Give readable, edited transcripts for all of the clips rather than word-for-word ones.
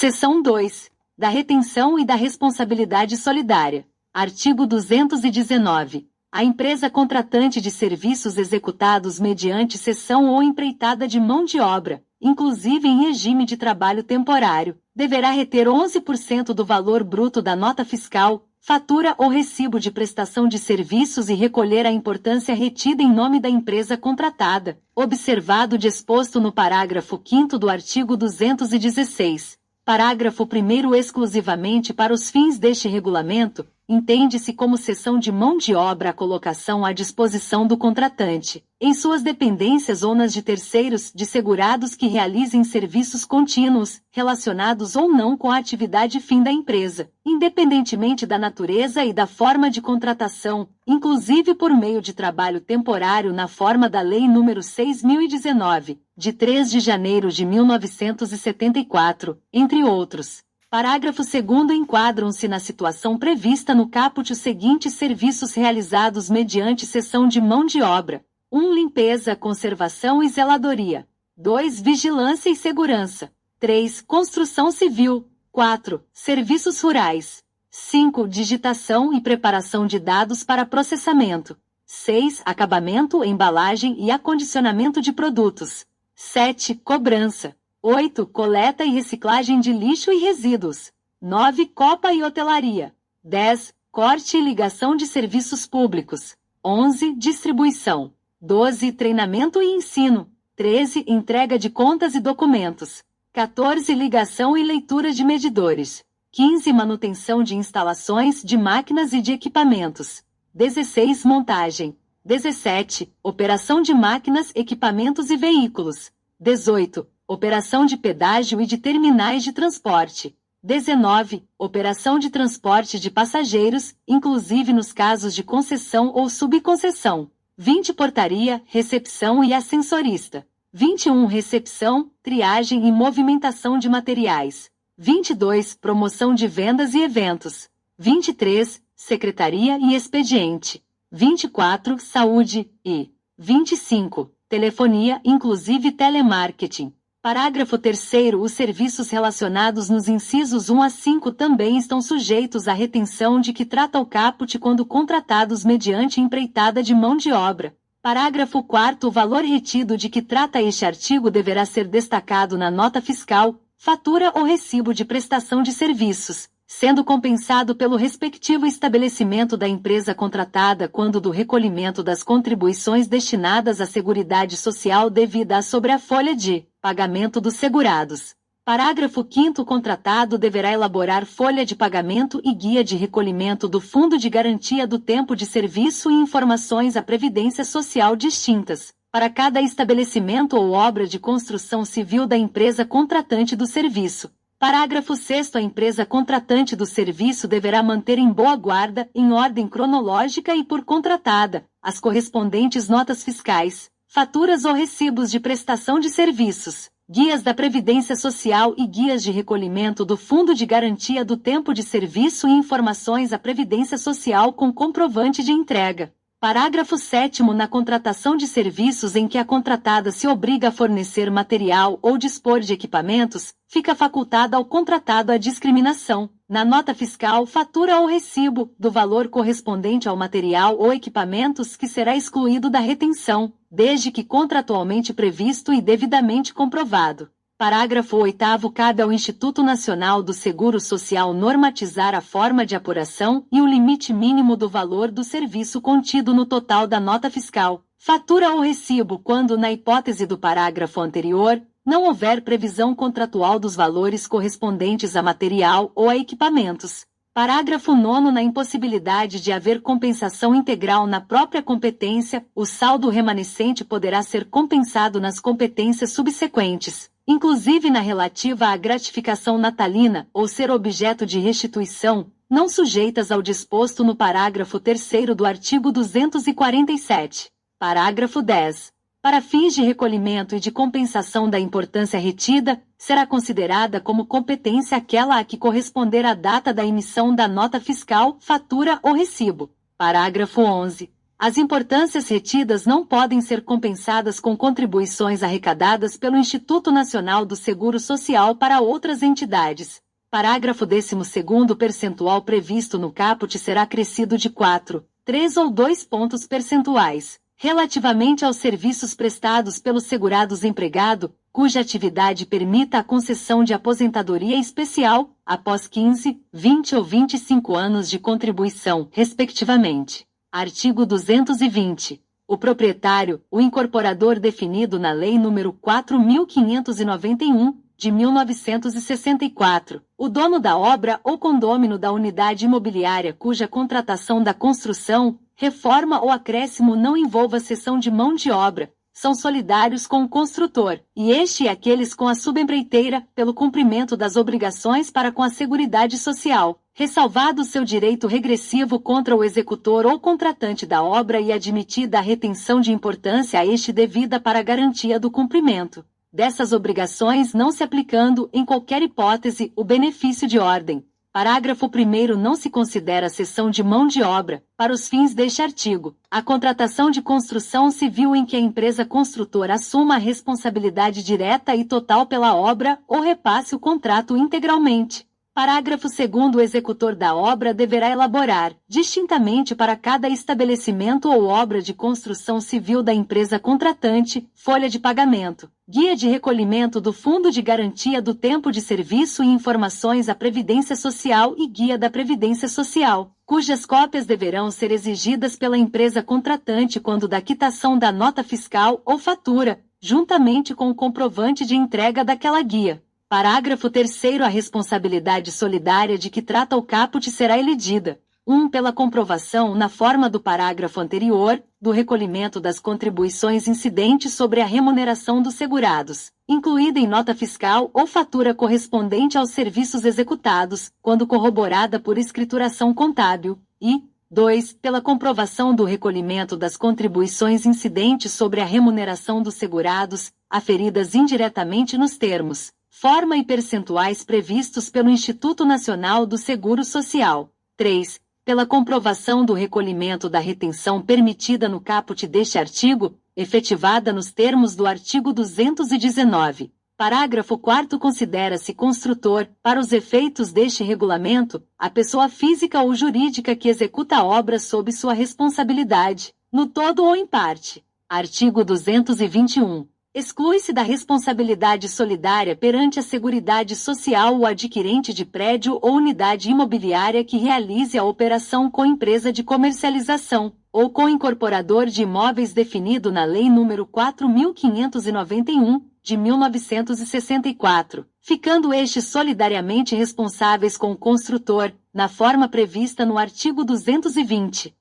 Seção 2. Da retenção e da responsabilidade solidária. Artigo 219. A empresa contratante de serviços executados mediante cessão ou empreitada de mão de obra, inclusive em regime de trabalho temporário, deverá reter 11% do valor bruto da nota fiscal, fatura ou recibo de prestação de serviços e recolher a importância retida em nome da empresa contratada, observado o disposto no parágrafo 5º do artigo 216. Parágrafo 1º exclusivamente para os fins deste regulamento, entende-se como cessão de mão de obra a colocação à disposição do contratante, em suas dependências ou nas de terceiros, de segurados que realizem serviços contínuos, relacionados ou não com a atividade fim da empresa, independentemente da natureza e da forma de contratação, inclusive por meio de trabalho temporário na forma da Lei nº 6.019, de 3 de janeiro de 1974, entre outros. Parágrafo 2º enquadram-se na situação prevista no caput os seguintes serviços realizados mediante cessão de mão de obra. 1. Limpeza, conservação e zeladoria. 2. Vigilância e segurança. 3. Construção civil. 4. Serviços rurais. 5. Digitação e preparação de dados para processamento. 6. Acabamento, embalagem e acondicionamento de produtos. 7. Cobrança. 8. Coleta e reciclagem de lixo e resíduos. 9. Copa e hotelaria. 10. Corte e ligação de serviços públicos. 11. Distribuição. 12. Treinamento e ensino. 13. Entrega de contas e documentos. 14. Ligação e leitura de medidores. 15. Manutenção de instalações, de máquinas e de equipamentos. 16. Montagem. 17. Operação de máquinas, equipamentos e veículos. 18. Operação de pedágio e de terminais de transporte. 19. Operação de transporte de passageiros, inclusive nos casos de concessão ou subconcessão. 20. Portaria, recepção e ascensorista. 21. Recepção, triagem e movimentação de materiais. 22. Promoção de vendas e eventos. 23. Secretaria e expediente. 24. Saúde e 25. Telefonia, inclusive telemarketing. Parágrafo 3º. Os serviços relacionados nos incisos 1 a 5 também estão sujeitos à retenção de que trata o caput quando contratados mediante empreitada de mão de obra. Parágrafo 4º. O valor retido de que trata este artigo deverá ser destacado na nota fiscal, fatura ou recibo de prestação de serviços, sendo compensado pelo respectivo estabelecimento da empresa contratada quando do recolhimento das contribuições destinadas à Seguridade Social devida sobre a folha de pagamento dos segurados. Parágrafo 5º. O contratado deverá elaborar folha de pagamento e guia de recolhimento do Fundo de Garantia do Tempo de Serviço e informações à Previdência Social distintas, para cada estabelecimento ou obra de construção civil da empresa contratante do serviço. Parágrafo 6º. A empresa contratante do serviço deverá manter em boa guarda, em ordem cronológica e por contratada, as correspondentes notas fiscais, faturas ou recibos de prestação de serviços, guias da Previdência Social e guias de recolhimento do Fundo de Garantia do Tempo de Serviço e informações à Previdência Social com comprovante de entrega. Parágrafo 7º. Na contratação de serviços em que a contratada se obriga a fornecer material ou dispor de equipamentos, fica facultada ao contratado a discriminação, na nota fiscal, fatura ou recibo, do valor correspondente ao material ou equipamentos que será excluído da retenção, desde que contratualmente previsto e devidamente comprovado. Parágrafo 8º. Cabe ao Instituto Nacional do Seguro Social normatizar a forma de apuração e o limite mínimo do valor do serviço contido no total da nota fiscal, fatura ou recibo quando, na hipótese do parágrafo anterior, não houver previsão contratual dos valores correspondentes a material ou a equipamentos. Parágrafo 9º. Na impossibilidade de haver compensação integral na própria competência, o saldo remanescente poderá ser compensado nas competências subsequentes, inclusive na relativa à gratificação natalina, ou ser objeto de restituição, não sujeitas ao disposto no parágrafo 3º do artigo 247. Parágrafo 10. Para fins de recolhimento e de compensação da importância retida, será considerada como competência aquela a que corresponder a data da emissão da nota fiscal, fatura ou recibo. Parágrafo 11. As importâncias retidas não podem ser compensadas com contribuições arrecadadas pelo Instituto Nacional do Seguro Social para outras entidades. Parágrafo 12º. O percentual previsto no caput será acrescido de 4, 3 ou 2 pontos percentuais, relativamente aos serviços prestados pelos segurados empregado, cuja atividade permita a concessão de aposentadoria especial, após 15, 20 ou 25 anos de contribuição, respectivamente. Artigo 220. O proprietário, o incorporador definido na Lei nº 4.591, de 1964, o dono da obra ou condômino da unidade imobiliária cuja contratação da construção, reforma ou acréscimo não envolva cessão de mão de obra, são solidários com o construtor, e este e aqueles com a subempreiteira, pelo cumprimento das obrigações para com a Seguridade Social, ressalvado seu direito regressivo contra o executor ou contratante da obra e admitida a retenção de importância a este devida para a garantia do cumprimento dessas obrigações, não se aplicando, em qualquer hipótese, o benefício de ordem. Parágrafo 1º. Não se considera cessão de mão de obra, para os fins deste artigo, a contratação de construção civil em que a empresa construtora assuma a responsabilidade direta e total pela obra ou repasse o contrato integralmente. Parágrafo 2º. O executor da obra deverá elaborar, distintamente para cada estabelecimento ou obra de construção civil da empresa contratante, folha de pagamento, guia de recolhimento do Fundo de Garantia do Tempo de Serviço e informações à Previdência Social e guia da Previdência Social, cujas cópias deverão ser exigidas pela empresa contratante quando da quitação da nota fiscal ou fatura, juntamente com o comprovante de entrega daquela guia. Parágrafo 3º. A responsabilidade solidária de que trata o caput será elegida: 1. Pela comprovação, na forma do parágrafo anterior, do recolhimento das contribuições incidentes sobre a remuneração dos segurados, incluída em nota fiscal ou fatura correspondente aos serviços executados, quando corroborada por escrituração contábil, e 2. Pela comprovação do recolhimento das contribuições incidentes sobre a remuneração dos segurados, aferidas indiretamente nos termos, forma e percentuais previstos pelo Instituto Nacional do Seguro Social. 3. Pela comprovação do recolhimento da retenção permitida no caput deste artigo, efetivada nos termos do artigo 219. Parágrafo 4º. Considera-se construtor, para os efeitos deste regulamento, a pessoa física ou jurídica que executa a obra sob sua responsabilidade, no todo ou em parte. Artigo 221. Exclui-se da responsabilidade solidária perante a Seguridade Social o adquirente de prédio ou unidade imobiliária que realize a operação com empresa de comercialização, ou com incorporador de imóveis definido na Lei nº 4.591, de 1964, ficando estes solidariamente responsáveis com o construtor, na forma prevista no artigo 220.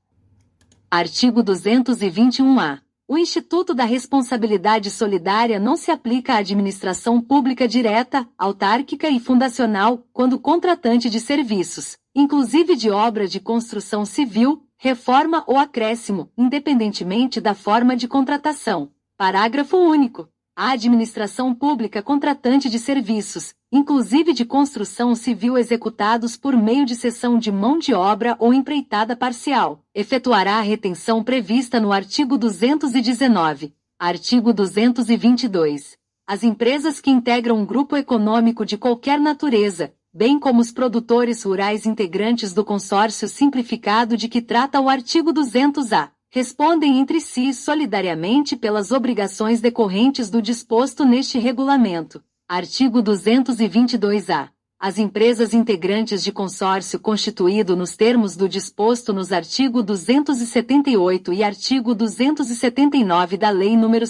Artigo 221-A. O Instituto da Responsabilidade Solidária não se aplica à administração pública direta, autárquica e fundacional, quando contratante de serviços, inclusive de obra de construção civil, reforma ou acréscimo, independentemente da forma de contratação. Parágrafo único. A administração pública contratante de serviços, inclusive de construção civil executados por meio de cessão de mão de obra ou empreitada parcial, efetuará a retenção prevista no artigo 219. Artigo 222. As empresas que integram um grupo econômico de qualquer natureza, bem como os produtores rurais integrantes do consórcio simplificado de que trata o artigo 200-A, respondem entre si solidariamente pelas obrigações decorrentes do disposto neste regulamento. Artigo 222-A. As empresas integrantes de consórcio constituído nos termos do disposto nos artigo 278 e artigo 279 da Lei nº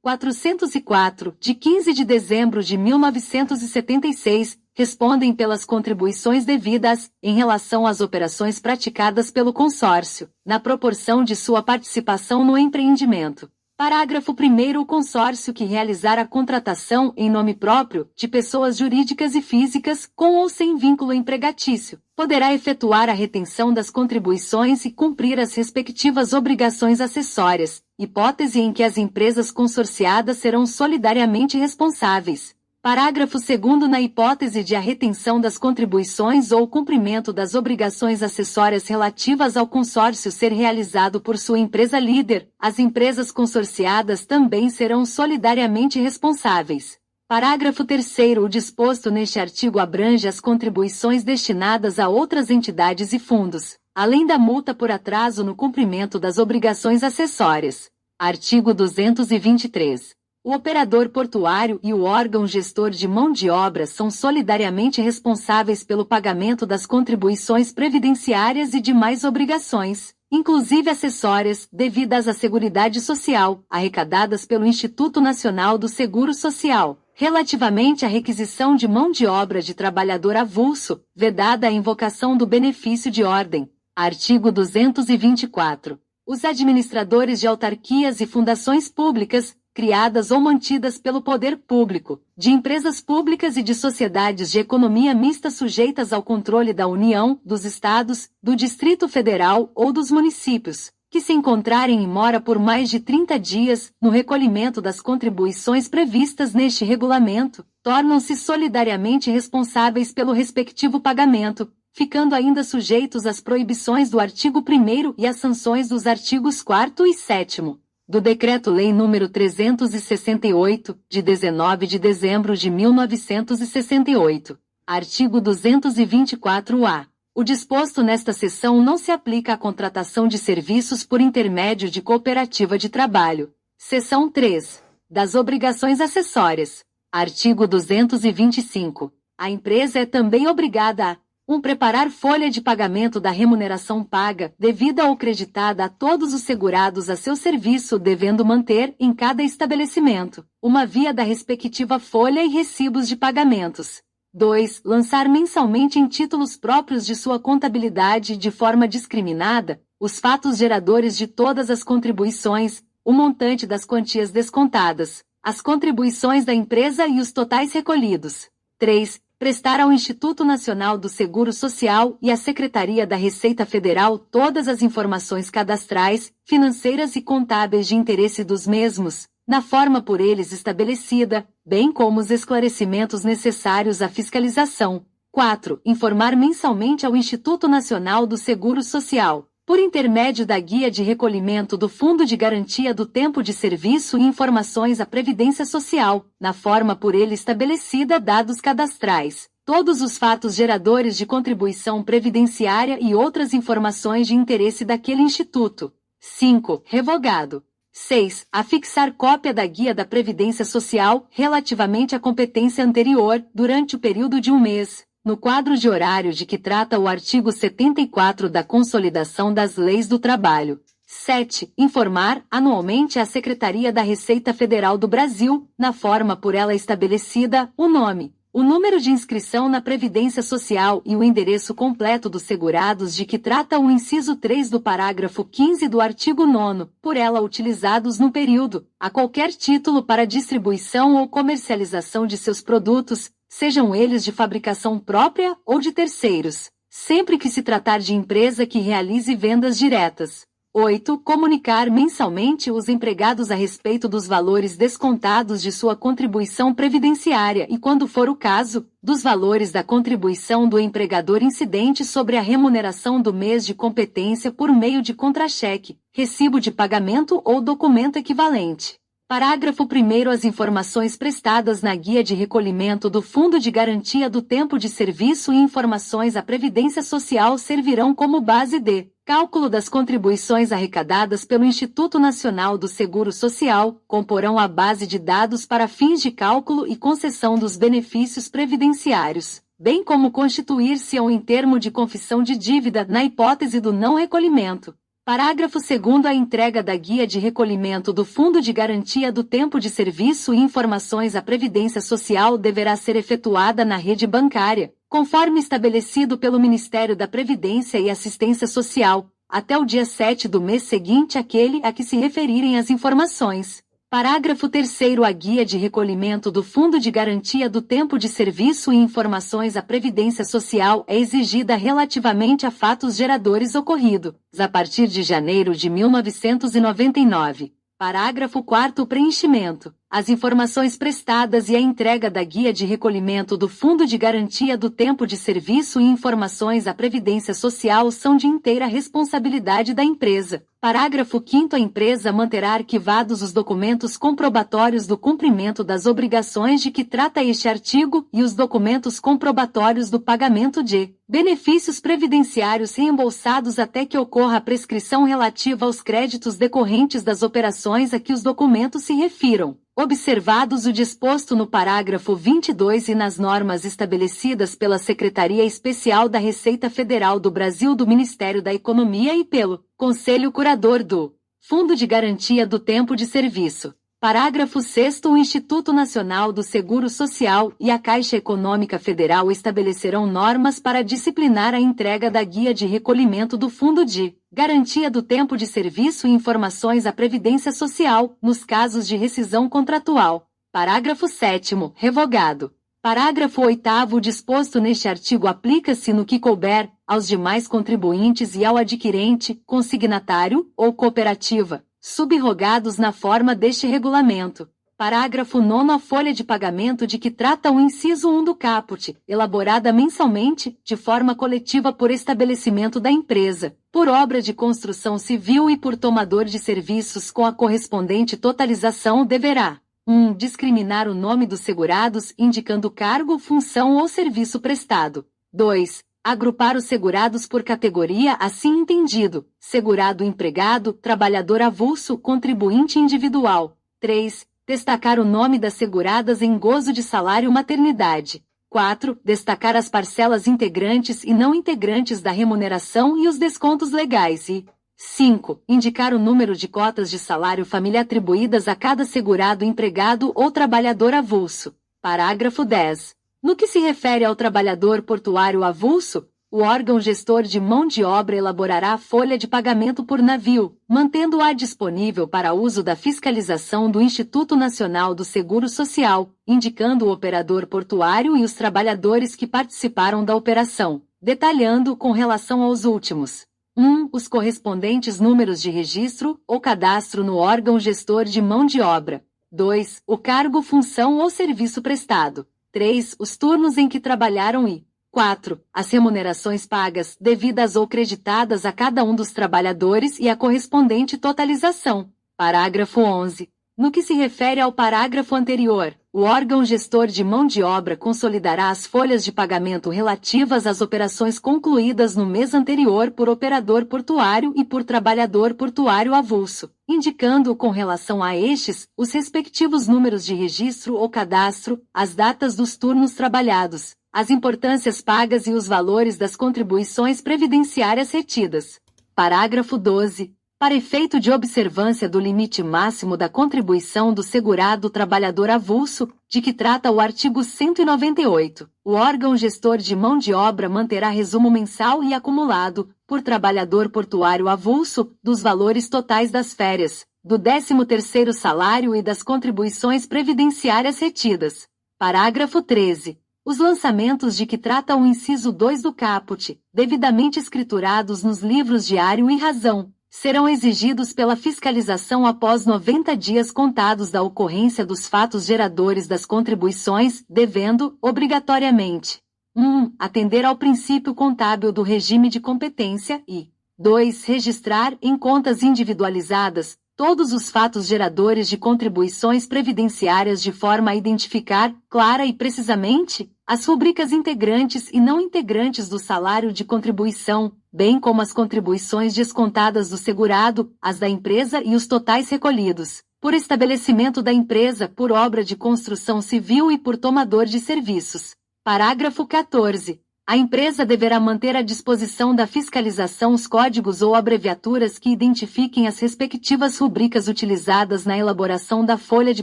6.404, de 15 de dezembro de 1976, respondem pelas contribuições devidas, em relação às operações praticadas pelo consórcio, na proporção de sua participação no empreendimento. Parágrafo 1º. O consórcio que realizar a contratação em nome próprio, de pessoas jurídicas e físicas, com ou sem vínculo empregatício, poderá efetuar a retenção das contribuições e cumprir as respectivas obrigações acessórias, hipótese em que as empresas consorciadas serão solidariamente responsáveis. Parágrafo 2º. Na hipótese de a retenção das contribuições ou cumprimento das obrigações acessórias relativas ao consórcio ser realizado por sua empresa líder, as empresas consorciadas também serão solidariamente responsáveis. Parágrafo 3º. O disposto neste artigo abrange as contribuições destinadas a outras entidades e fundos, além da multa por atraso no cumprimento das obrigações acessórias. Artigo 223. O operador portuário e o órgão gestor de mão de obra são solidariamente responsáveis pelo pagamento das contribuições previdenciárias e demais obrigações, inclusive acessórias, devidas à Seguridade Social, arrecadadas pelo Instituto Nacional do Seguro Social, relativamente à requisição de mão de obra de trabalhador avulso, vedada a invocação do benefício de ordem. Artigo 224. Os administradores de autarquias e fundações públicas, criadas ou mantidas pelo poder público, de empresas públicas e de sociedades de economia mista sujeitas ao controle da União, dos Estados, do Distrito Federal ou dos municípios, que se encontrarem em mora por mais de 30 dias, no recolhimento das contribuições previstas neste regulamento, tornam-se solidariamente responsáveis pelo respectivo pagamento, ficando ainda sujeitos às proibições do artigo 1º e às sanções dos artigos 4º e 7º. Do Decreto-Lei nº 368, de 19 de dezembro de 1968. Artigo 224-A. O disposto nesta seção não se aplica à contratação de serviços por intermédio de cooperativa de trabalho. Seção 3. Das obrigações acessórias. Artigo 225. A empresa é também obrigada a 1. Preparar folha de pagamento da remuneração paga, devida ou creditada a todos os segurados a seu serviço, devendo manter, em cada estabelecimento, uma via da respectiva folha e recibos de pagamentos. 2. Lançar mensalmente em títulos próprios de sua contabilidade de forma discriminada, os fatos geradores de todas as contribuições, o montante das quantias descontadas, as contribuições da empresa e os totais recolhidos. 3. Prestar ao Instituto Nacional do Seguro Social e à Secretaria da Receita Federal todas as informações cadastrais, financeiras e contábeis de interesse dos mesmos, na forma por eles estabelecida, bem como os esclarecimentos necessários à fiscalização. 4. Informar mensalmente ao Instituto Nacional do Seguro Social, por intermédio da Guia de Recolhimento do Fundo de Garantia do Tempo de Serviço e informações à Previdência Social, na forma por ele estabelecida, dados cadastrais, todos os fatos geradores de contribuição previdenciária e outras informações de interesse daquele instituto. 5. Revogado. 6. Afixar cópia da Guia da Previdência Social relativamente à competência anterior, durante o período de um mês, no quadro de horário de que trata o artigo 74 da Consolidação das Leis do Trabalho. 7. Informar, anualmente à Secretaria da Receita Federal do Brasil, na forma por ela estabelecida, o nome, o número de inscrição na Previdência Social e o endereço completo dos segurados de que trata o inciso 3 do parágrafo 15 do artigo 9º, por ela utilizados no período, a qualquer título para distribuição ou comercialização de seus produtos, sejam eles de fabricação própria ou de terceiros, sempre que se tratar de empresa que realize vendas diretas. 8. Comunicar mensalmente os empregados a respeito dos valores descontados de sua contribuição previdenciária e, quando for o caso, dos valores da contribuição do empregador incidente sobre a remuneração do mês de competência por meio de contra-cheque, recibo de pagamento ou documento equivalente. Parágrafo 1º. As informações prestadas na Guia de Recolhimento do Fundo de Garantia do Tempo de Serviço e informações à Previdência Social servirão como base de cálculo das contribuições arrecadadas pelo Instituto Nacional do Seguro Social, comporão a base de dados para fins de cálculo e concessão dos benefícios previdenciários, bem como constituir-se-ão em termo de confissão de dívida na hipótese do não recolhimento. Parágrafo 2º. A entrega da Guia de Recolhimento do Fundo de Garantia do Tempo de Serviço e informações à Previdência Social deverá ser efetuada na rede bancária, conforme estabelecido pelo Ministério da Previdência e Assistência Social, até o dia 7 do mês seguinte àquele a que se referirem as informações. Parágrafo 3º. A Guia de Recolhimento do Fundo de Garantia do Tempo de Serviço e informações à Previdência Social é exigida relativamente a fatos geradores ocorridos, a partir de janeiro de 1999. Parágrafo 4º. Preenchimento. As informações prestadas e a entrega da guia de recolhimento do Fundo de Garantia do Tempo de Serviço e informações à Previdência Social são de inteira responsabilidade da empresa. Parágrafo 5º. A empresa manterá arquivados os documentos comprobatórios do cumprimento das obrigações de que trata este artigo e os documentos comprobatórios do pagamento de benefícios previdenciários reembolsados até que ocorra a prescrição relativa aos créditos decorrentes das operações a que os documentos se refiram. Observados o disposto no parágrafo 22 e nas normas estabelecidas pela Secretaria Especial da Receita Federal do Brasil do Ministério da Economia e pelo Conselho Curador do Fundo de Garantia do Tempo de Serviço. Parágrafo 6º. O Instituto Nacional do Seguro Social e a Caixa Econômica Federal estabelecerão normas para disciplinar a entrega da guia de recolhimento do Fundo de Garantia do Tempo de Serviço e informações à Previdência Social, nos casos de rescisão contratual. Parágrafo 7º. Revogado. Parágrafo 8º. O disposto neste artigo aplica-se no que couber aos demais contribuintes e ao adquirente, consignatário ou cooperativa, subrogados na forma deste regulamento. Parágrafo 9º. A folha de pagamento de que trata o inciso 1 do caput, elaborada mensalmente, de forma coletiva por estabelecimento da empresa, por obra de construção civil e por tomador de serviços com a correspondente totalização deverá 1. Discriminar o nome dos segurados, indicando cargo, função ou serviço prestado. 2. Agrupar os segurados por categoria assim entendido: segurado empregado, trabalhador avulso, contribuinte individual. 3. Destacar o nome das seguradas em gozo de salário maternidade. 4. Destacar as parcelas integrantes e não integrantes da remuneração e os descontos legais e 5. Indicar o número de cotas de salário família atribuídas a cada segurado empregado ou trabalhador avulso. Parágrafo 10. No que se refere ao trabalhador portuário avulso, o órgão gestor de mão de obra elaborará a folha de pagamento por navio, mantendo-a disponível para uso da fiscalização do Instituto Nacional do Seguro Social, indicando o operador portuário e os trabalhadores que participaram da operação, detalhando, com relação aos últimos, 1. Os correspondentes números de registro ou cadastro no órgão gestor de mão de obra. 2. O cargo, função ou serviço prestado. 3. Os turnos em que trabalharam e 4. As remunerações pagas, devidas ou creditadas a cada um dos trabalhadores e a correspondente totalização. Parágrafo 11. No que se refere ao parágrafo anterior, o órgão gestor de mão de obra consolidará as folhas de pagamento relativas às operações concluídas no mês anterior por operador portuário e por trabalhador portuário avulso, indicando, com relação a estes, os respectivos números de registro ou cadastro, as datas dos turnos trabalhados, as importâncias pagas e os valores das contribuições previdenciárias retidas. Parágrafo 12. Para efeito de observância do limite máximo da contribuição do segurado trabalhador avulso, de que trata o artigo 198, o órgão gestor de mão de obra manterá resumo mensal e acumulado, por trabalhador portuário avulso, dos valores totais das férias, do 13º salário e das contribuições previdenciárias retidas. Parágrafo 13. Os lançamentos de que trata o inciso 2 do caput, devidamente escriturados nos livros diário e razão, serão exigidos pela fiscalização após 90 dias contados da ocorrência dos fatos geradores das contribuições, devendo, obrigatoriamente, 1. Atender ao princípio contábil do regime de competência e 2. Registrar, em contas individualizadas, todos os fatos geradores de contribuições previdenciárias de forma a identificar, clara e precisamente, as rubricas integrantes e não integrantes do salário de contribuição, bem como as contribuições descontadas do segurado, as da empresa e os totais recolhidos, por estabelecimento da empresa, por obra de construção civil e por tomador de serviços. Parágrafo 14. A empresa deverá manter à disposição da fiscalização os códigos ou abreviaturas que identifiquem as respectivas rubricas utilizadas na elaboração da folha de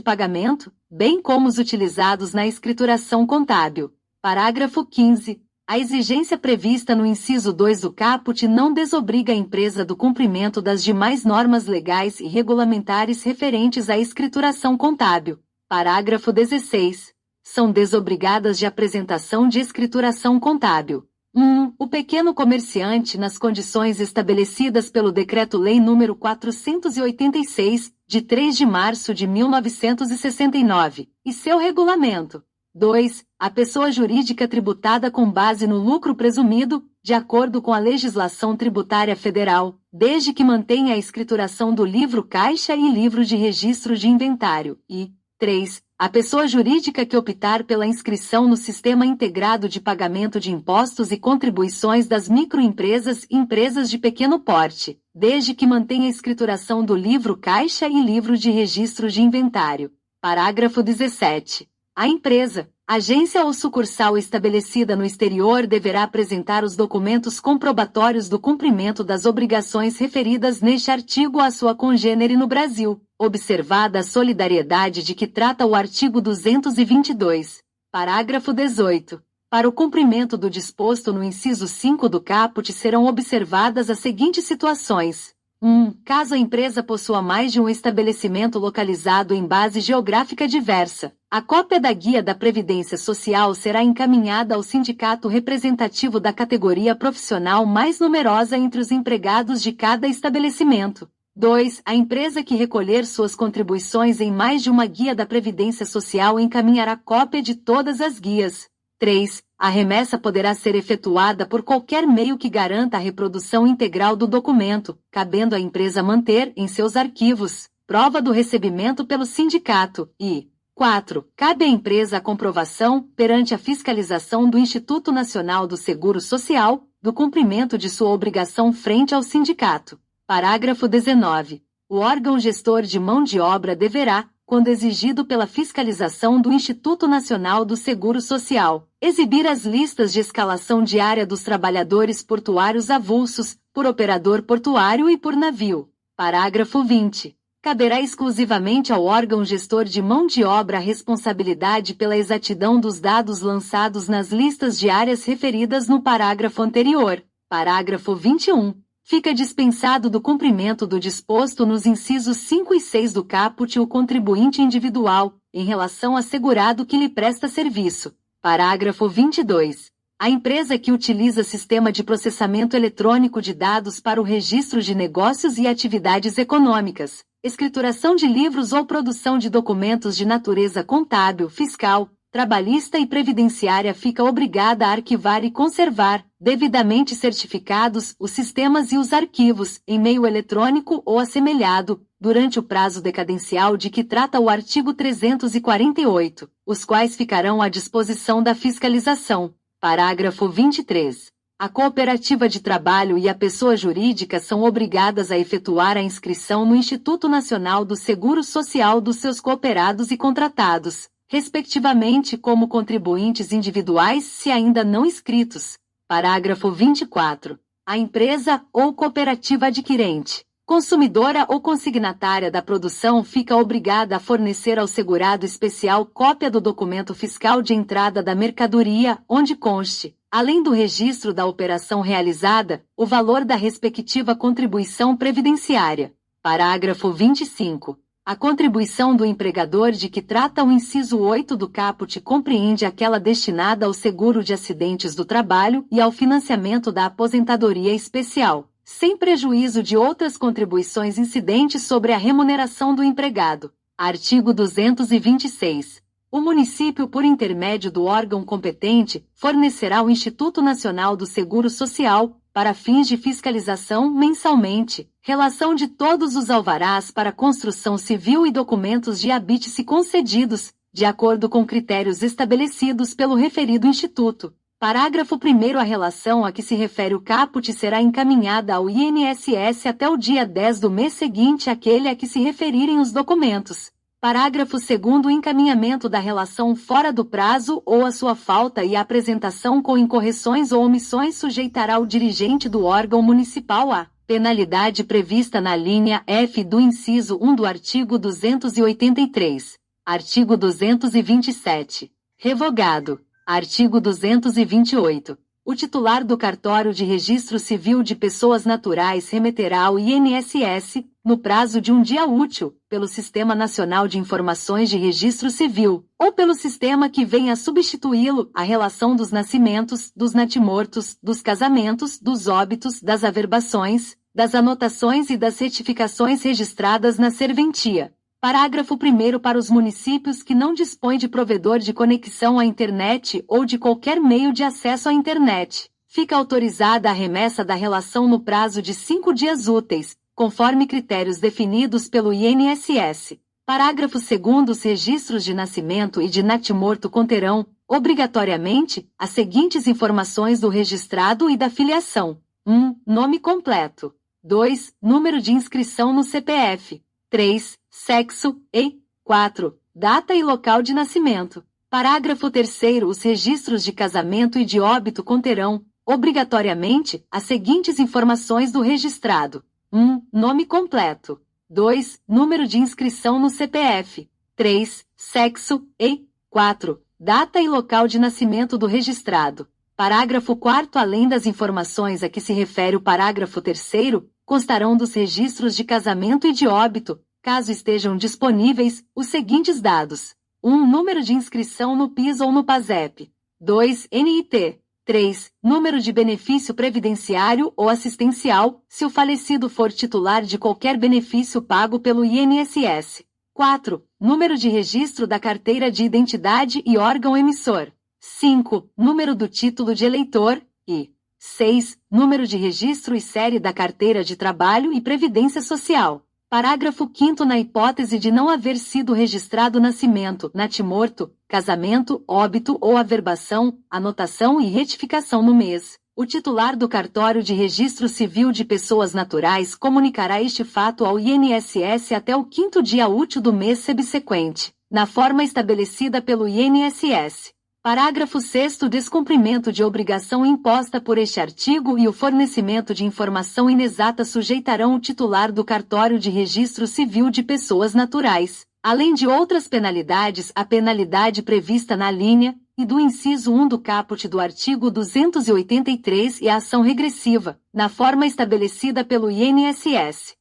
pagamento, bem como os utilizados na escrituração contábil. Parágrafo 15. A exigência prevista no inciso 2 do caput não desobriga a empresa do cumprimento das demais normas legais e regulamentares referentes à escrituração contábil. Parágrafo 16. São desobrigadas de apresentação de escrituração contábil. 1. O pequeno comerciante nas condições estabelecidas pelo Decreto-Lei nº 486, de 3 de março de 1969, e seu regulamento. 2. A pessoa jurídica tributada com base no lucro presumido, de acordo com a legislação tributária federal, desde que mantenha a escrituração do livro caixa e livro de registro de inventário. E 3. A pessoa jurídica que optar pela inscrição no Sistema Integrado de Pagamento de Impostos e Contribuições das Microempresas e Empresas de Pequeno Porte, desde que mantenha a escrituração do livro caixa e livro de registro de inventário. Parágrafo 17. A empresa, agência ou sucursal estabelecida no exterior deverá apresentar os documentos comprobatórios do cumprimento das obrigações referidas neste artigo à sua congênere no Brasil, observada a solidariedade de que trata o artigo 222. Parágrafo 18. Para o cumprimento do disposto no inciso 5 do caput serão observadas as seguintes situações. 1. Caso a empresa possua mais de um estabelecimento localizado em base geográfica diversa, a cópia da Guia da Previdência Social será encaminhada ao sindicato representativo da categoria profissional mais numerosa entre os empregados de cada estabelecimento. 2. A empresa que recolher suas contribuições em mais de uma Guia da Previdência Social encaminhará cópia de todas as guias. 3. A remessa poderá ser efetuada por qualquer meio que garanta a reprodução integral do documento, cabendo à empresa manter, em seus arquivos, prova do recebimento pelo sindicato. E 4. Cabe à empresa a comprovação, perante a fiscalização do Instituto Nacional do Seguro Social, do cumprimento de sua obrigação frente ao sindicato. Parágrafo 19. O órgão gestor de mão de obra deverá, quando exigido pela fiscalização do Instituto Nacional do Seguro Social, exibir as listas de escalação diária dos trabalhadores portuários avulsos, por operador portuário e por navio. Parágrafo 20. Caberá exclusivamente ao órgão gestor de mão de obra a responsabilidade pela exatidão dos dados lançados nas listas diárias referidas no parágrafo anterior. Parágrafo 21. Fica dispensado do cumprimento do disposto nos incisos 5 e 6 do caput o contribuinte individual, em relação a segurado que lhe presta serviço. Parágrafo 22. A empresa que utiliza sistema de processamento eletrônico de dados para o registro de negócios e atividades econômicas, escrituração de livros ou produção de documentos de natureza contábil, fiscal, trabalhista e previdenciária fica obrigada a arquivar e conservar, devidamente certificados, os sistemas e os arquivos, em meio eletrônico ou assemelhado, durante o prazo decadencial de que trata o artigo 348, os quais ficarão à disposição da fiscalização. Parágrafo 23. A cooperativa de trabalho e a pessoa jurídica são obrigadas a efetuar a inscrição no Instituto Nacional do Seguro Social dos seus cooperados e contratados, respectivamente como contribuintes individuais se ainda não inscritos. Parágrafo 24. A empresa ou cooperativa adquirente, consumidora ou consignatária da produção fica obrigada a fornecer ao segurado especial cópia do documento fiscal de entrada da mercadoria, onde conste, além do registro da operação realizada, o valor da respectiva contribuição previdenciária. Parágrafo 25. A contribuição do empregador de que trata o inciso 8 do caput compreende aquela destinada ao seguro de acidentes do trabalho e ao financiamento da aposentadoria especial, sem prejuízo de outras contribuições incidentes sobre a remuneração do empregado. Artigo 226. O município, por intermédio do órgão competente, fornecerá ao Instituto Nacional do Seguro Social, para fins de fiscalização mensalmente, relação de todos os alvarás para construção civil e documentos de habite-se concedidos, de acordo com critérios estabelecidos pelo referido Instituto. Parágrafo 1º. A relação a que se refere o caput será encaminhada ao INSS até o dia 10 do mês seguinte àquele a que se referirem os documentos. Parágrafo 2º. O encaminhamento da relação fora do prazo ou a sua falta e a apresentação com incorreções ou omissões sujeitará o dirigente do órgão municipal à penalidade prevista na linha F do inciso 1 do artigo 283. Artigo 227. Revogado. Artigo 228. O titular do cartório de registro civil de pessoas naturais remeterá ao INSS, no prazo de um dia útil, pelo Sistema Nacional de Informações de Registro Civil, ou pelo sistema que venha a substituí-lo, a relação dos nascimentos, dos natimortos, dos casamentos, dos óbitos, das averbações, das anotações e das retificações registradas na serventia. Parágrafo 1º para os municípios que não dispõem de provedor de conexão à internet ou de qualquer meio de acesso à internet, fica autorizada a remessa da relação no prazo de 5 dias úteis, conforme critérios definidos pelo INSS. Parágrafo 2º os registros de nascimento e de natimorto conterão, obrigatoriamente, as seguintes informações do registrado e da filiação. 1. Nome completo. 2. Número de inscrição no CPF. 3. Sexo. E. 4. Data e local de nascimento. Parágrafo 3º os registros de casamento e de óbito conterão, obrigatoriamente, as seguintes informações do registrado. 1. Nome completo. 2. Número de inscrição no CPF. 3. Sexo. E. 4. Data e local de nascimento do registrado. Parágrafo 4º além das informações a que se refere o parágrafo 3º, constarão dos registros de casamento e de óbito, caso estejam disponíveis, os seguintes dados. 1. Número de inscrição no PIS ou no PASEP. 2. NIT. 3. Número de benefício previdenciário ou assistencial, se o falecido for titular de qualquer benefício pago pelo INSS. 4. Número de registro da carteira de identidade e órgão emissor. 5. Número do título de eleitor. E 6. Número de registro e série da carteira de trabalho e previdência social. Parágrafo 5º na hipótese de não haver sido registrado nascimento, natimorto, casamento, óbito ou averbação, anotação e retificação no mês, o titular do cartório de registro civil de pessoas naturais comunicará este fato ao INSS até o 5º dia útil do mês subsequente, na forma estabelecida pelo INSS. Parágrafo 6º descumprimento de obrigação imposta por este artigo e o fornecimento de informação inexata sujeitarão o titular do cartório de registro civil de pessoas naturais, além de outras penalidades, a penalidade prevista na linha e do inciso 1 do caput do artigo 283 e a ação regressiva, na forma estabelecida pelo INSS.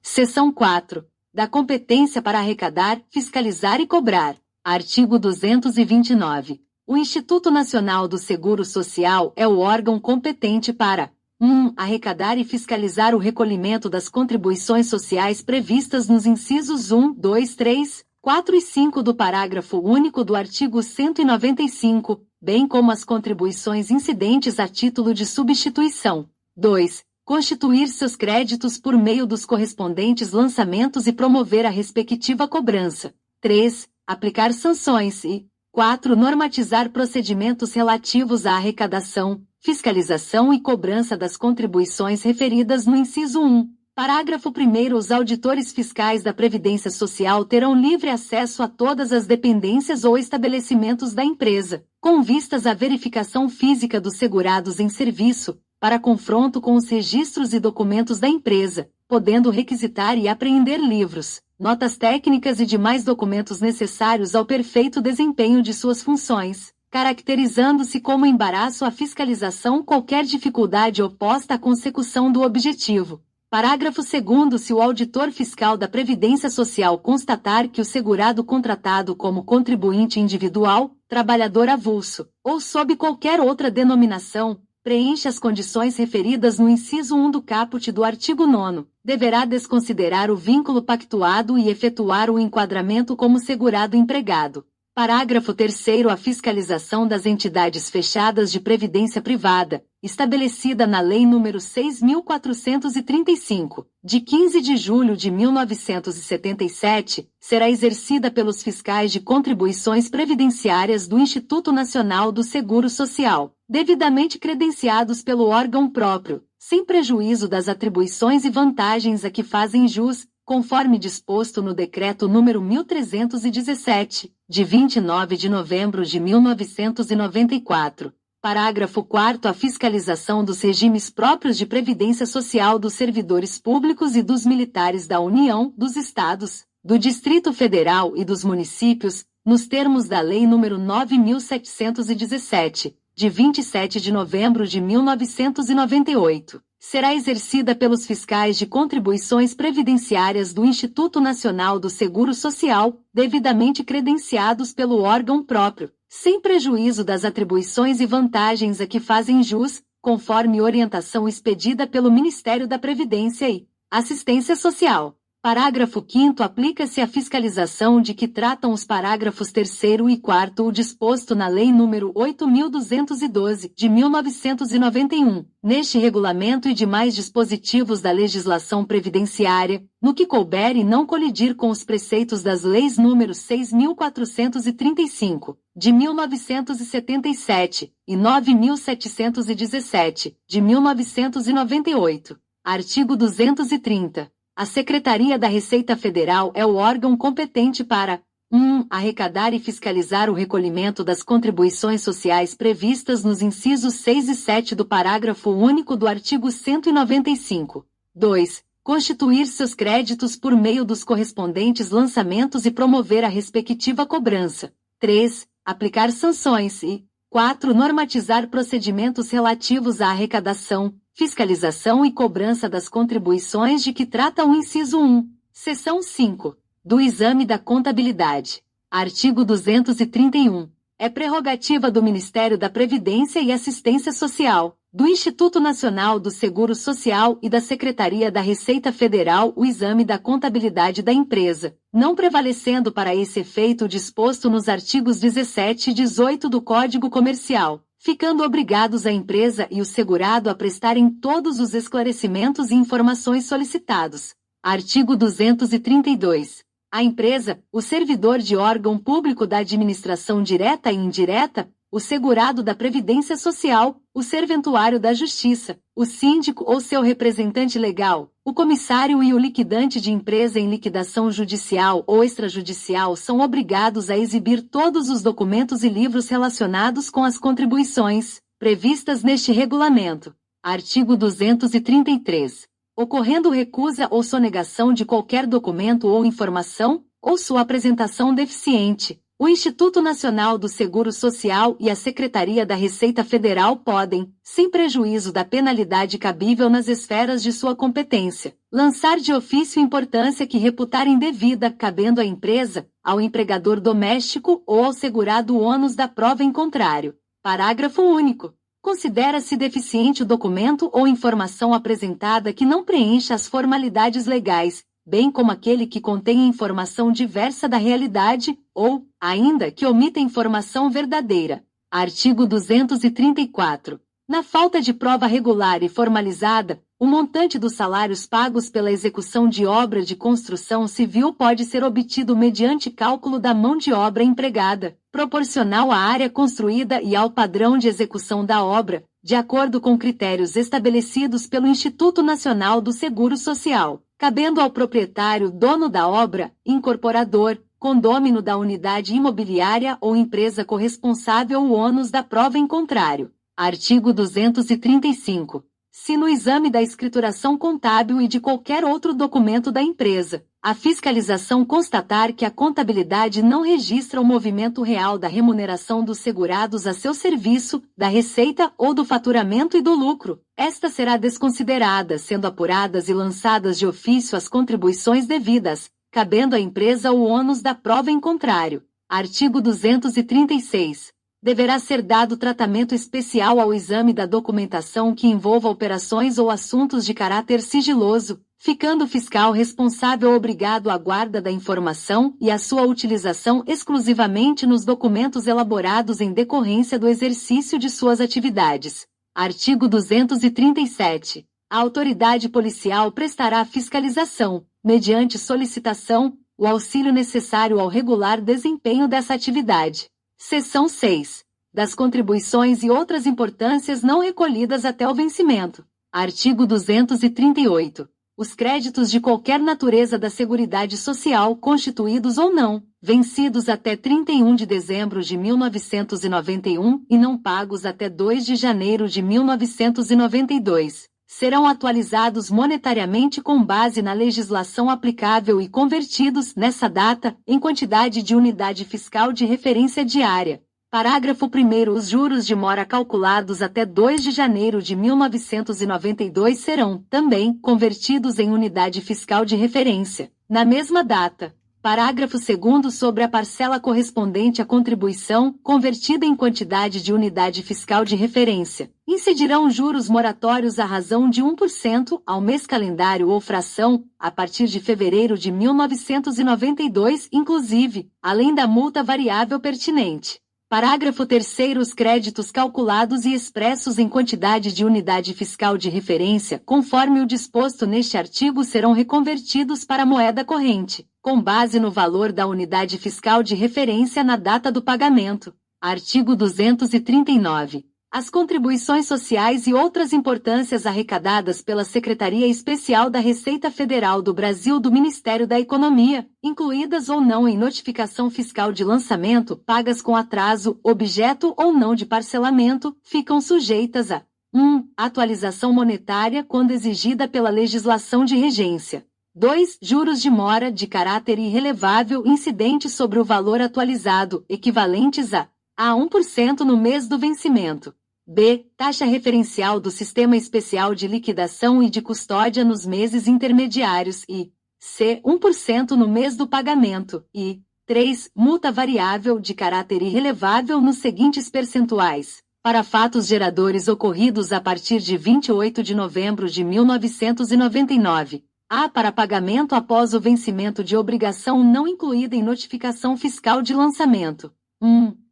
Seção 4. Da competência para arrecadar, fiscalizar e cobrar. Artigo 229. O Instituto Nacional do Seguro Social é o órgão competente para 1. Arrecadar e fiscalizar o recolhimento das contribuições sociais previstas nos incisos 1, 2, 3, 4 e 5 do parágrafo único do artigo 195, bem como as contribuições incidentes a título de substituição. 2. Constituir seus créditos por meio dos correspondentes lançamentos e promover a respectiva cobrança. 3. Aplicar sanções e 4. Normatizar procedimentos relativos à arrecadação, fiscalização e cobrança das contribuições referidas no inciso 1. Parágrafo 1º os auditores fiscais da Previdência Social terão livre acesso a todas as dependências ou estabelecimentos da empresa, com vistas à verificação física dos segurados em serviço, para confronto com os registros e documentos da empresa, podendo requisitar e apreender livros, notas técnicas e demais documentos necessários ao perfeito desempenho de suas funções, caracterizando-se como embaraço à fiscalização qualquer dificuldade oposta à consecução do objetivo. Parágrafo 2º se o auditor fiscal da Previdência Social constatar que o segurado contratado como contribuinte individual, trabalhador avulso, ou sob qualquer outra denominação, preenche as condições referidas no inciso 1 do caput do artigo 9º, deverá desconsiderar o vínculo pactuado e efetuar o enquadramento como segurado empregado. Parágrafo 3º a fiscalização das entidades fechadas de previdência privada, estabelecida na Lei nº 6.435, de 15 de julho de 1977, será exercida pelos fiscais de contribuições previdenciárias do Instituto Nacional do Seguro Social, devidamente credenciados pelo órgão próprio, sem prejuízo das atribuições e vantagens a que fazem jus, conforme disposto no Decreto nº 1317, de 29 de novembro de 1994. Parágrafo 4º a fiscalização dos regimes próprios de previdência social dos servidores públicos e dos militares da União, dos Estados, do Distrito Federal e dos municípios, nos termos da Lei nº 9.717, de 27 de novembro de 1998. Será exercida pelos fiscais de contribuições previdenciárias do Instituto Nacional do Seguro Social, devidamente credenciados pelo órgão próprio, sem prejuízo das atribuições e vantagens a que fazem jus, conforme orientação expedida pelo Ministério da Previdência e Assistência Social. Parágrafo 5º. Aplica-se a fiscalização de que tratam os parágrafos 3º e 4º o disposto na Lei nº 8.212, de 1991, neste regulamento e demais dispositivos da legislação previdenciária, no que couber e não colidir com os preceitos das leis nº 6.435, de 1977, e 9.717, de 1998. Artigo 230. A Secretaria da Receita Federal é o órgão competente para 1. Arrecadar e fiscalizar o recolhimento das contribuições sociais previstas nos incisos 6 e 7 do parágrafo único do artigo 195. 2. Constituir seus créditos por meio dos correspondentes lançamentos e promover a respectiva cobrança. 3. Aplicar sanções e 4. Normatizar procedimentos relativos à arrecadação, fiscalização e cobrança das contribuições de que trata o inciso 1, seção 5, do Exame da Contabilidade. Artigo 231. É prerrogativa do Ministério da Previdência e Assistência Social, do Instituto Nacional do Seguro Social e da Secretaria da Receita Federal o exame da contabilidade da empresa, não prevalecendo para esse efeito o disposto nos artigos 17 e 18 do Código Comercial, ficando obrigados a empresa e o segurado a prestarem todos os esclarecimentos e informações solicitados. Artigo 232. A empresa, o servidor de órgão público da administração direta e indireta, o segurado da Previdência Social, o serventuário da Justiça, o síndico ou seu representante legal, o comissário e o liquidante de empresa em liquidação judicial ou extrajudicial são obrigados a exibir todos os documentos e livros relacionados com as contribuições, previstas neste regulamento. Artigo 233. Ocorrendo recusa ou sonegação de qualquer documento ou informação, ou sua apresentação deficiente, o Instituto Nacional do Seguro Social e a Secretaria da Receita Federal podem, sem prejuízo da penalidade cabível nas esferas de sua competência, lançar de ofício importância que reputarem devida, cabendo à empresa, ao empregador doméstico ou ao segurado o ônus da prova em contrário. Parágrafo único. Considera-se deficiente o documento ou informação apresentada que não preencha as formalidades legais, bem como aquele que contém informação diversa da realidade, ou, ainda, que omita informação verdadeira. Artigo 234. Na falta de prova regular e formalizada, o montante dos salários pagos pela execução de obra de construção civil pode ser obtido mediante cálculo da mão de obra empregada, proporcional à área construída e ao padrão de execução da obra, de acordo com critérios estabelecidos pelo Instituto Nacional do Seguro Social, cabendo ao proprietário, dono da obra, incorporador, condômino da unidade imobiliária ou empresa corresponsável o ônus da prova em contrário. Artigo 235. Se no exame da escrituração contábil e de qualquer outro documento da empresa, a fiscalização constatar que a contabilidade não registra o movimento real da remuneração dos segurados a seu serviço, da receita ou do faturamento e do lucro, esta será desconsiderada, sendo apuradas e lançadas de ofício as contribuições devidas, cabendo à empresa o ônus da prova em contrário. Artigo 236. Deverá ser dado tratamento especial ao exame da documentação que envolva operações ou assuntos de caráter sigiloso, ficando o fiscal responsável obrigado à guarda da informação e à sua utilização exclusivamente nos documentos elaborados em decorrência do exercício de suas atividades. Artigo 237. A autoridade policial prestará fiscalização, mediante solicitação, o auxílio necessário ao regular desempenho dessa atividade. Seção 6. Das contribuições e outras importâncias não recolhidas até o vencimento. Artigo 238. Os créditos de qualquer natureza da Seguridade Social, constituídos ou não, vencidos até 31 de dezembro de 1991 e não pagos até 2 de janeiro de 1992, serão atualizados monetariamente com base na legislação aplicável e convertidos, nessa data, em quantidade de unidade fiscal de referência diária. Parágrafo 1º. Os juros de mora calculados até 2 de janeiro de 1992 serão, também, convertidos em unidade fiscal de referência, na mesma data. Parágrafo 2º sobre a parcela correspondente à contribuição, convertida em quantidade de unidade fiscal de referência. Incidirão juros moratórios à razão de 1% ao mês calendário ou fração, a partir de fevereiro de 1992, inclusive, além da multa variável pertinente. Parágrafo 3º. Os créditos calculados e expressos em quantidade de unidade fiscal de referência, conforme o disposto neste artigo, serão reconvertidos para moeda corrente, com base no valor da unidade fiscal de referência na data do pagamento. Artigo 239. As contribuições sociais e outras importâncias arrecadadas pela Secretaria Especial da Receita Federal do Brasil do Ministério da Economia, incluídas ou não em notificação fiscal de lançamento, pagas com atraso, objeto ou não de parcelamento, ficam sujeitas a 1. Atualização monetária quando exigida pela legislação de regência. 2. Juros de mora de caráter irrelevável incidentes sobre o valor atualizado, equivalentes a 1% no mês do vencimento. B. Taxa referencial do Sistema Especial de Liquidação e de Custódia nos meses intermediários e C. 1% no mês do pagamento e 3. Multa variável de caráter irrelevável nos seguintes percentuais. Para fatos geradores ocorridos a partir de 28 de novembro de 1999. A. Para pagamento após o vencimento de obrigação não incluída em notificação fiscal de lançamento.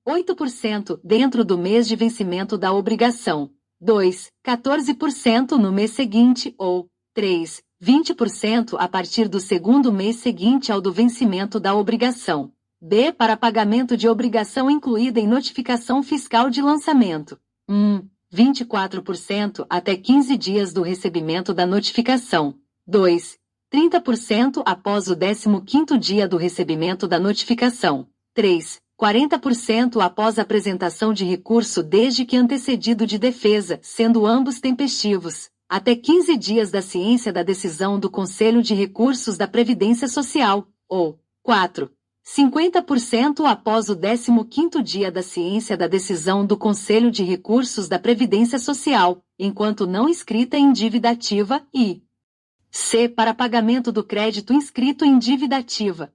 8% dentro do mês de vencimento da obrigação. 2. 14% no mês seguinte ou 3. 20% a partir do segundo mês seguinte ao do vencimento da obrigação. B. Para pagamento de obrigação incluída em notificação fiscal de lançamento. 24% até 15 dias do recebimento da notificação. 2. 30% após o 15º dia do recebimento da notificação. 3. 40% após a apresentação de recurso desde que antecedido de defesa, sendo ambos tempestivos, até 15 dias da ciência da decisão do Conselho de Recursos da Previdência Social, ou 4. 50% após o 15º dia da ciência da decisão do Conselho de Recursos da Previdência Social, enquanto não inscrita em dívida ativa, e C. Para pagamento do crédito inscrito em dívida ativa.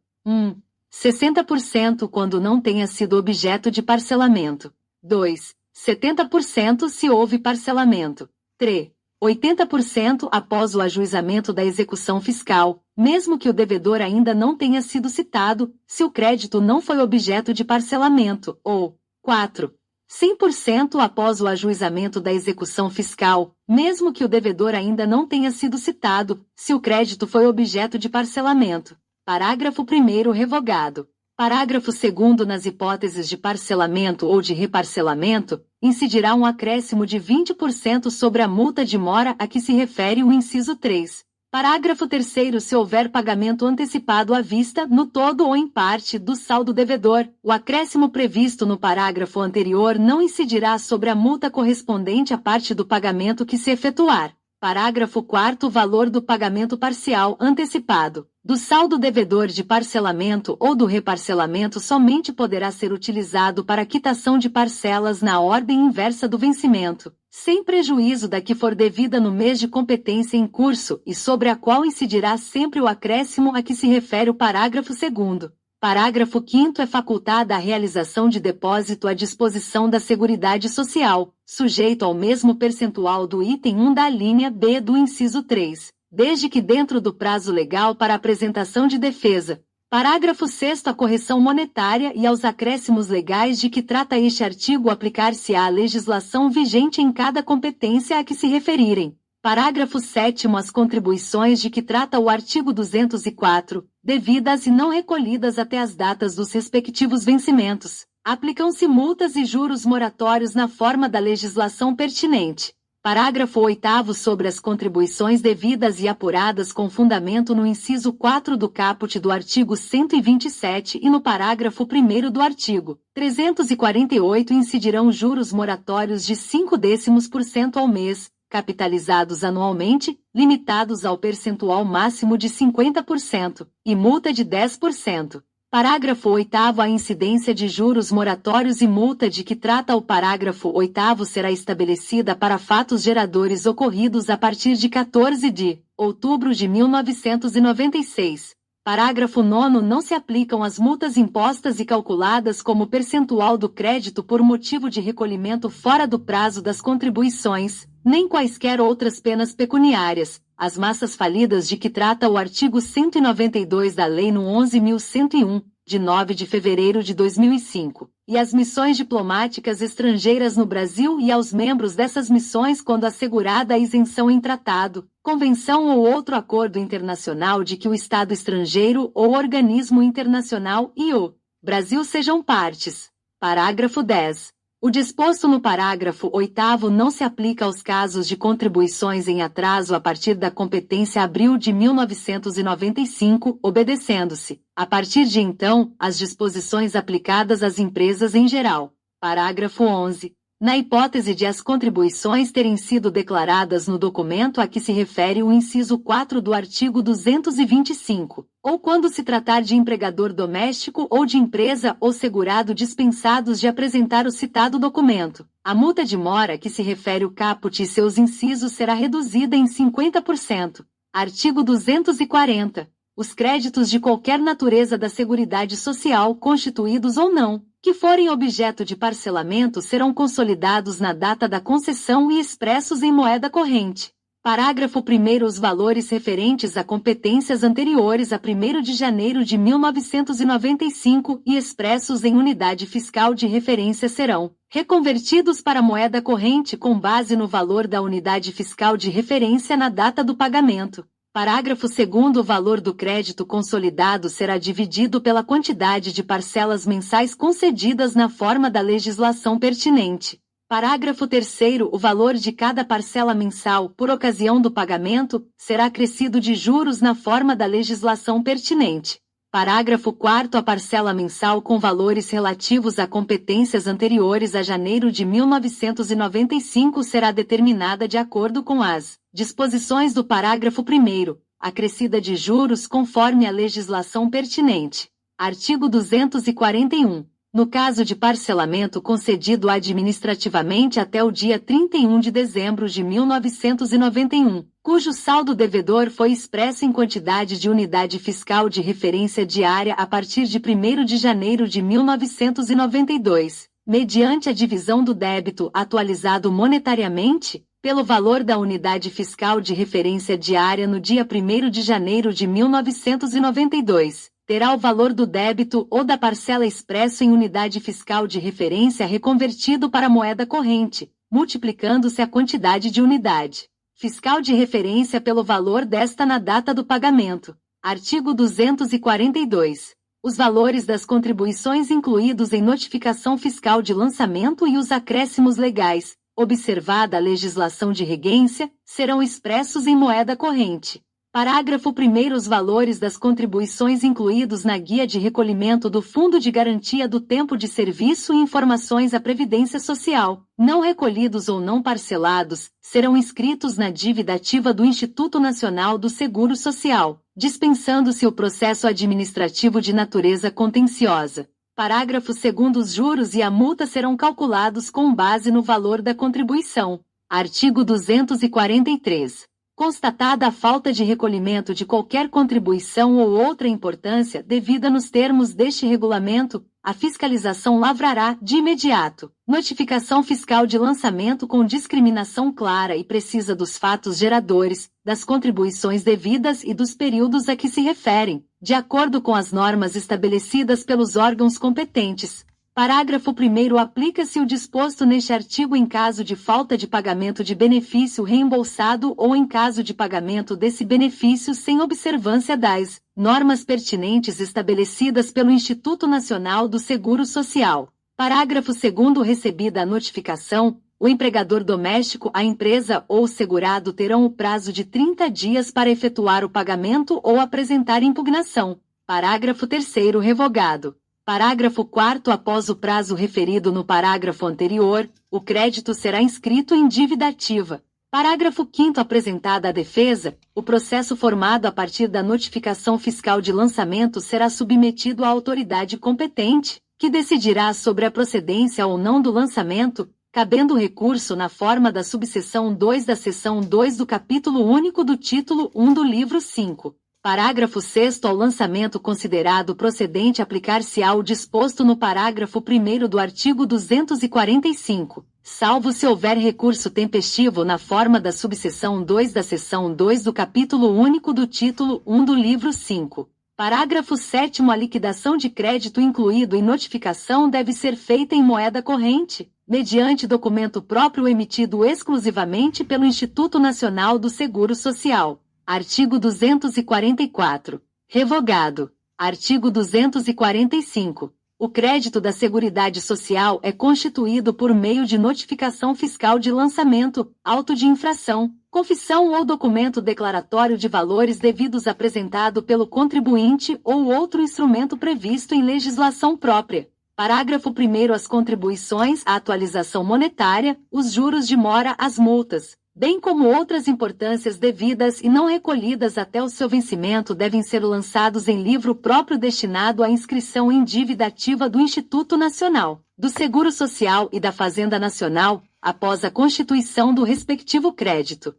60% quando não tenha sido objeto de parcelamento. 2. 70% se houve parcelamento. 3. 80% após o ajuizamento da execução fiscal, mesmo que o devedor ainda não tenha sido citado, se o crédito não foi objeto de parcelamento, ou 4. 100% após o ajuizamento da execução fiscal, mesmo que o devedor ainda não tenha sido citado, se o crédito foi objeto de parcelamento. Parágrafo 1º revogado. Parágrafo 2º. Nas hipóteses de parcelamento ou de reparcelamento, incidirá um acréscimo de 20% sobre a multa de mora a que se refere o inciso 3. Parágrafo 3º. Se houver pagamento antecipado à vista, no todo ou em parte, do saldo devedor, o acréscimo previsto no parágrafo anterior não incidirá sobre a multa correspondente à parte do pagamento que se efetuar. Parágrafo 4º. O valor do pagamento parcial antecipado, do saldo devedor de parcelamento ou do reparcelamento somente poderá ser utilizado para quitação de parcelas na ordem inversa do vencimento, sem prejuízo da que for devida no mês de competência em curso e sobre a qual incidirá sempre o acréscimo a que se refere o parágrafo 2º. Parágrafo 5º. É facultada a realização de depósito à disposição da Seguridade Social, sujeito ao mesmo percentual do item 1 da linha B do inciso 3, desde que dentro do prazo legal para apresentação de defesa. Parágrafo 6º. A correção monetária e aos acréscimos legais de que trata este artigo aplicar-se-á a legislação vigente em cada competência a que se referirem. Parágrafo 7º. As contribuições de que trata o artigo 204, devidas e não recolhidas até as datas dos respectivos vencimentos, aplicam-se multas e juros moratórios na forma da legislação pertinente. Parágrafo 8º. Sobre as contribuições devidas e apuradas com fundamento no inciso 4 do caput do artigo 127 e no parágrafo 1º do artigo 348 incidirão juros moratórios de 0,5% ao mês, capitalizados anualmente, limitados ao percentual máximo de 50%, e multa de 10%. Parágrafo 8º. A incidência de juros moratórios e multa de que trata o parágrafo 8º será estabelecida para fatos geradores ocorridos a partir de 14 de outubro de 1996. Parágrafo 9º. Não se aplicam as multas impostas e calculadas como percentual do crédito por motivo de recolhimento fora do prazo das contribuições, nem quaisquer outras penas pecuniárias, as massas falidas de que trata o artigo 192 da Lei nº 11.101, de 9 de fevereiro de 2005, e as missões diplomáticas estrangeiras no Brasil e aos membros dessas missões quando assegurada a isenção em tratado, convenção ou outro acordo internacional de que o Estado estrangeiro ou organismo internacional e o Brasil sejam partes. Parágrafo 10. O disposto no parágrafo 8º não se aplica aos casos de contribuições em atraso a partir da competência abril de 1995, obedecendo-se, a partir de então, às disposições aplicadas às empresas em geral. Parágrafo 11. Na hipótese de as contribuições terem sido declaradas no documento a que se refere o inciso 4 do artigo 225, ou quando se tratar de empregador doméstico ou de empresa ou segurado dispensados de apresentar o citado documento, a multa de mora a que se refere o caput e seus incisos será reduzida em 50%. Artigo 240. Os créditos de qualquer natureza da Seguridade Social, constituídos ou não, que forem objeto de parcelamento serão consolidados na data da concessão e expressos em moeda corrente. Parágrafo 1º. Os valores referentes a competências anteriores a 1º de janeiro de 1995 e expressos em unidade fiscal de referência serão reconvertidos para moeda corrente com base no valor da unidade fiscal de referência na data do pagamento. Parágrafo 2º. O valor do crédito consolidado será dividido pela quantidade de parcelas mensais concedidas na forma da legislação pertinente. Parágrafo 3º. O valor de cada parcela mensal, por ocasião do pagamento, será acrescido de juros na forma da legislação pertinente. Parágrafo 4º. A parcela mensal com valores relativos a competências anteriores a janeiro de 1995 será determinada de acordo com as disposições do parágrafo 1º, acrescida de juros conforme a legislação pertinente. Artigo 241. No caso de parcelamento concedido administrativamente até o dia 31 de dezembro de 1991, cujo saldo devedor foi expresso em quantidade de unidade fiscal de referência diária a partir de 1º de janeiro de 1992, mediante a divisão do débito atualizado monetariamente, pelo valor da unidade fiscal de referência diária no dia 1º de janeiro de 1992, terá o valor do débito ou da parcela expresso em unidade fiscal de referência reconvertido para moeda corrente, multiplicando-se a quantidade de unidade fiscal de referência pelo valor desta na data do pagamento. Artigo 242. Os valores das contribuições incluídos em notificação fiscal de lançamento e os acréscimos legais, observada a legislação de regência, serão expressos em moeda corrente. Parágrafo 1º. Os valores das contribuições incluídos na Guia de Recolhimento do Fundo de Garantia do Tempo de Serviço e informações à Previdência Social, não recolhidos ou não parcelados, serão inscritos na dívida ativa do Instituto Nacional do Seguro Social, dispensando-se o processo administrativo de natureza contenciosa. Parágrafo 2º. Os juros e a multa serão calculados com base no valor da contribuição. Artigo 243. Constatada a falta de recolhimento de qualquer contribuição ou outra importância devida nos termos deste regulamento, a fiscalização lavrará, de imediato, notificação fiscal de lançamento com discriminação clara e precisa dos fatos geradores, das contribuições devidas e dos períodos a que se referem, de acordo com as normas estabelecidas pelos órgãos competentes. Parágrafo 1º. Aplica-se o disposto neste artigo em caso de falta de pagamento de benefício reembolsado ou em caso de pagamento desse benefício sem observância das normas pertinentes estabelecidas pelo Instituto Nacional do Seguro Social. Parágrafo 2º. Recebida a notificação, o empregador doméstico, a empresa ou o segurado terão o prazo de 30 dias para efetuar o pagamento ou apresentar impugnação. Parágrafo 3º. Revogado. Parágrafo 4º. Após o prazo referido no parágrafo anterior, o crédito será inscrito em dívida ativa. Parágrafo 5º. Apresentada a defesa, o processo formado a partir da notificação fiscal de lançamento será submetido à autoridade competente, que decidirá sobre a procedência ou não do lançamento, cabendo recurso na forma da subseção 2 da seção 2 do capítulo único do título 1 do livro 5. Parágrafo 6º. Ao lançamento considerado procedente aplicar-se-á o disposto no parágrafo 1º do artigo 245, salvo se houver recurso tempestivo na forma da subseção 2 da seção 2 do capítulo único do título 1 do livro 5. Parágrafo 7º. A liquidação de crédito incluído em notificação deve ser feita em moeda corrente, mediante documento próprio emitido exclusivamente pelo Instituto Nacional do Seguro Social. Artigo 244. Revogado. Artigo 245. O crédito da Seguridade Social é constituído por meio de notificação fiscal de lançamento, auto de infração, confissão ou documento declaratório de valores devidos apresentado pelo contribuinte ou outro instrumento previsto em legislação própria. Parágrafo 1º. As contribuições, a atualização monetária, os juros de mora, as multas, bem como outras importâncias devidas e não recolhidas até o seu vencimento devem ser lançados em livro próprio destinado à inscrição em dívida ativa do Instituto Nacional, do Seguro Social e da Fazenda Nacional, após a constituição do respectivo crédito.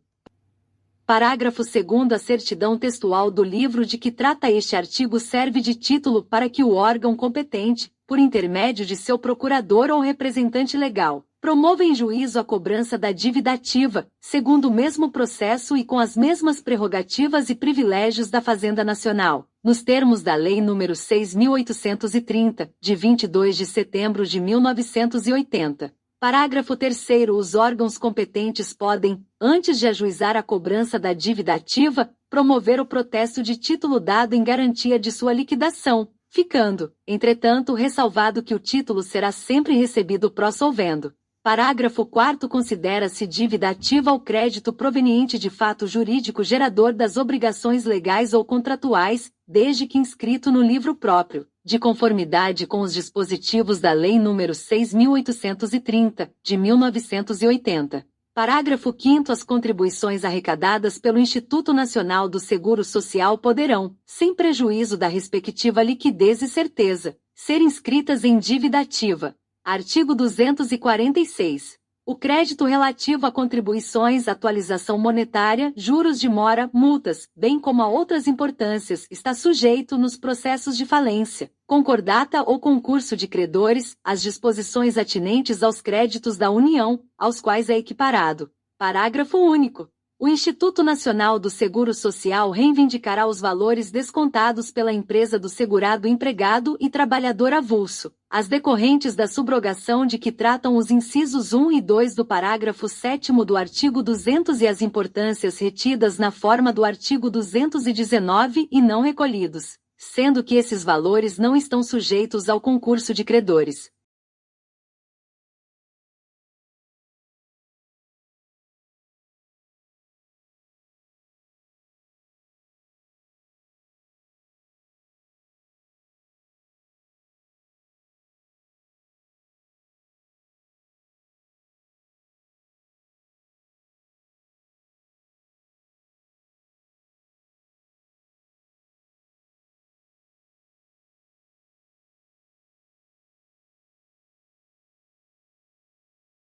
Parágrafo 2º. A certidão textual do livro de que trata este artigo serve de título para que o órgão competente, por intermédio de seu procurador ou representante legal, promova em juízo a cobrança da dívida ativa, segundo o mesmo processo e com as mesmas prerrogativas e privilégios da Fazenda Nacional, nos termos da Lei nº 6.830, de 22 de setembro de 1980. Parágrafo 3º. Os órgãos competentes podem, antes de ajuizar a cobrança da dívida ativa, promover o protesto de título dado em garantia de sua liquidação, ficando, entretanto, ressalvado que o título será sempre recebido pró solvendo. Parágrafo 4º. Considera-se dívida ativa o crédito proveniente de fato jurídico gerador das obrigações legais ou contratuais, desde que inscrito no livro próprio, de conformidade com os dispositivos da Lei nº 6.830, de 1980. Parágrafo 5º. As contribuições arrecadadas pelo Instituto Nacional do Seguro Social poderão, sem prejuízo da respectiva liquidez e certeza, ser inscritas em dívida ativa. Artigo 246. O crédito relativo a contribuições, atualização monetária, juros de mora, multas, bem como a outras importâncias, está sujeito nos processos de falência, concordata ou concurso de credores, às disposições atinentes aos créditos da União, aos quais é equiparado. Parágrafo único. O Instituto Nacional do Seguro Social reivindicará os valores descontados pela empresa do segurado empregado e trabalhador avulso, as decorrentes da subrogação de que tratam os incisos 1 e 2 do parágrafo 7º do artigo 200 e as importâncias retidas na forma do artigo 219 e não recolhidos, sendo que esses valores não estão sujeitos ao concurso de credores.